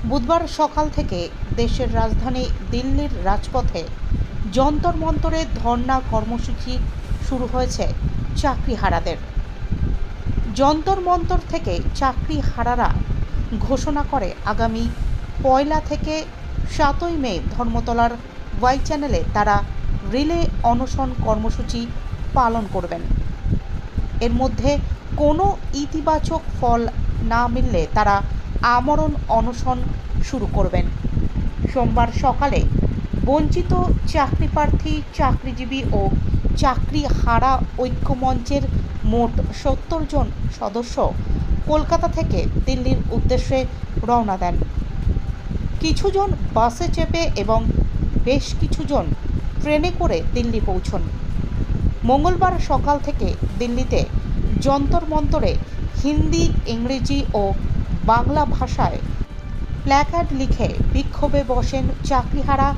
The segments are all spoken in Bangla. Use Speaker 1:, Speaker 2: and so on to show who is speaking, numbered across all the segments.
Speaker 1: বুধবার সকাল থেকে দেশের রাজধানী দিল্লির রাজপথে যন্তর মন্তরে ধর্ণা কর্মসূচি শুরু হয়েছে চাকরিহারাদের। যন্তর মন্তর থেকে চাকরিহারারা ঘোষণা করে আগামী 1 থেকে 7 মে ধর্মতলার ওয়াই চ্যানেলে তারা রিলে অনশন কর্মসূচি পালন করবেন। এর মধ্যে কোনো ইতিবাচক ফল না মিললে তারা আমরণ অনশন শুরু করবেন। সোমবার সকালে বঞ্চিত চাকরিপ্রার্থী, চাকরিজীবী ও চাকরিহারা ঐক্যমঞ্চের মোট 70 জন সদস্য কলকাতা থেকে দিল্লির উদ্দেশ্যে রওনা দেন। কিছুজন বাসে চেপে এবং বেশ কিছুজন ট্রেনে করে দিল্লি পৌঁছন। মঙ্গলবার সকাল থেকে দিল্লিতে যন্তর মন্তরে হিন্দি, ইংরেজি ও বাংলা ভাষায় প্ল্যাকার্ড লিখে বিক্ষোভে বসেন চাকরিহারা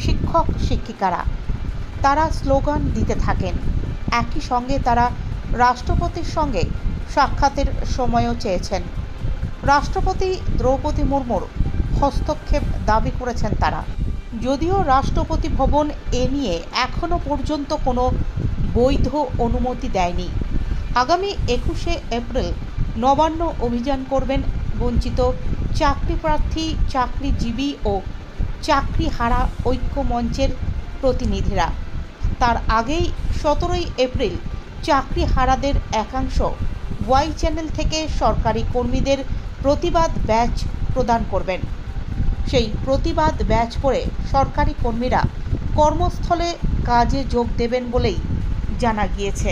Speaker 1: শিক্ষক শিক্ষিকারা। তারা স্লোগান দিতে থাকেন। একই সঙ্গে তারা রাষ্ট্রপতির সঙ্গে সাক্ষাতের সময়ও চেয়েছেন। রাষ্ট্রপতি দ্রৌপদী মুর্মুর হস্তক্ষেপ দাবি করেছেন তারা। যদিও রাষ্ট্রপতি ভবন এ নিয়ে এখনও পর্যন্ত কোনো বৈধ অনুমতি দেয়নি। আগামী 21শে এপ্রিল নবান্ন অভিযান করবেন বঞ্চিত চাকরিপ্রার্থী, চাকরিজীবী ও চাকরিহারা ঐক্য মঞ্চের প্রতিনিধিরা। তার আগেই 17 এপ্রিল চাকরিহারাদের একাংশ ওয়াই চ্যানেল থেকে সরকারি কর্মীদের প্রতিবাদ ব্যাচ প্রদান করবেন। সেই প্রতিবাদ ব্যাচ পরে সরকারি কর্মীরা কর্মস্থলে কাজে যোগ দেবেন বলেই জানা গিয়েছে।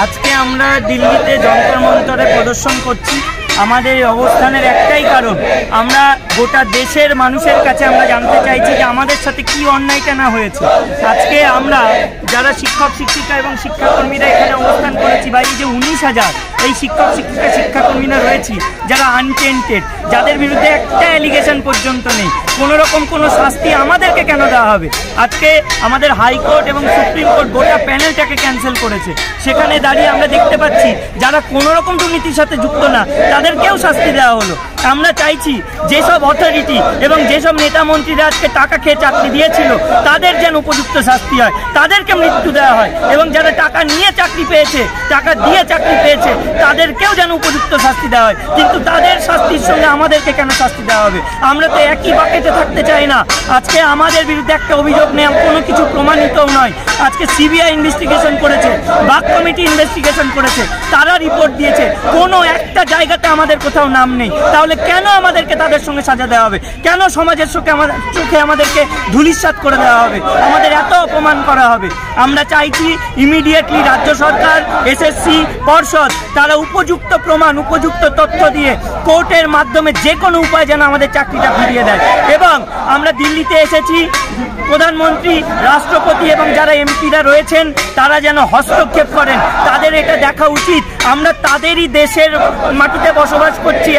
Speaker 2: আজকে আমরা দিল্লিতে যন্তর মন্তরে প্রদর্শন করছি। আমাদের অবস্থানের একটাই কারণ, আমরা গোটা দেশের মানুষের কাছে আমরা জানতে চাইছি যে আমাদের সাথে কি অন্যায়টা না হয়েছে। আজকে আমরা যারা শিক্ষক শিক্ষিকা এবং শিক্ষাকর্মীরা এখানে অবস্থান করেছি, বা এই যে 19,000 এই শিক্ষক শিক্ষিকা শিক্ষাকর্মীরা রয়েছি যারা আনটেন্টেড, যাদের বিরুদ্ধে একটা অ্যালিগেশন পর্যন্ত নেই, কোনোরকম কোনো শাস্তি আমাদেরকে কেন দেওয়া হবে? আজকে আমাদের হাইকোর্ট এবং সুপ্রিম কোর্ট গোটা প্যানেলটাকে ক্যান্সেল করেছে। সেখানে দাঁড়িয়ে আমরা দেখতে পাচ্ছি যারা কোনোরকম দুর্নীতির সাথে যুক্ত না তাদেরকেও শাস্তি দেওয়া হলো। আমরা চাইছি যেসব অথরিটি এবং যেসব নেতা মন্ত্রীরা আজকে টাকা খেয়ে চাকরি দিয়েছিল তাদের যেন উপযুক্ত শাস্তি হয়, তাদেরকে মৃত্যু দেওয়া হয়, এবং যারা টাকা নিয়ে চাকরি পেয়েছে, টাকা দিয়ে চাকরি পেয়েছে, তাদেরকেও যেন উপযুক্ত শাস্তি দেওয়া হয়। কিন্তু তাদের শাস্তির সঙ্গে আমাদেরকে কেন শাস্তি দেওয়া হবে? আমরা তো একই বাকেটে থাকতে চাই না। আজকে আমাদের বিরুদ্ধে একটা অভিযোগ নেই, কোনো কিছু প্রমাণিতও নয়। আজকে সিবিআই ইনভেস্টিগেশন করেছে, বাক কমিটি ইনভেস্টিগেশন করেছে, তারা রিপোর্ট দিয়েছে, কোনো একটা জায়গাতে আমাদের কোথাও নাম নেই। তাহলে কেন আমাদেরকে তাদের সঙ্গে সাজা দেওয়া হবে? কেন সমাজের চোখে আমাদেরকে ধূলিসাৎ করে দেওয়া হবে? আমাদের এত অপমান করা হবে? আমরা চাইছি ইমিডিয়েটলি রাজ্য সরকার, এসএসসি, পর্ষদ তারা উপযুক্ত প্রমাণ, উপযুক্ত তথ্য দিয়ে কোর্টের মাধ্যমে যে কোনো উপায় যেন আমাদের চাকরিটা ফিরিয়ে দেয়। এবং আমরা দিল্লিতে এসেছি, প্রধানমন্ত্রী, রাষ্ট্রপতি এবং যারা এমপিরা রয়েছেন তারা যেন হস্তক্ষেপ করেন। তাদের এটা দেখা উচিত আমরা তাদেরই দেশের মাটিতে বসবাস করছি।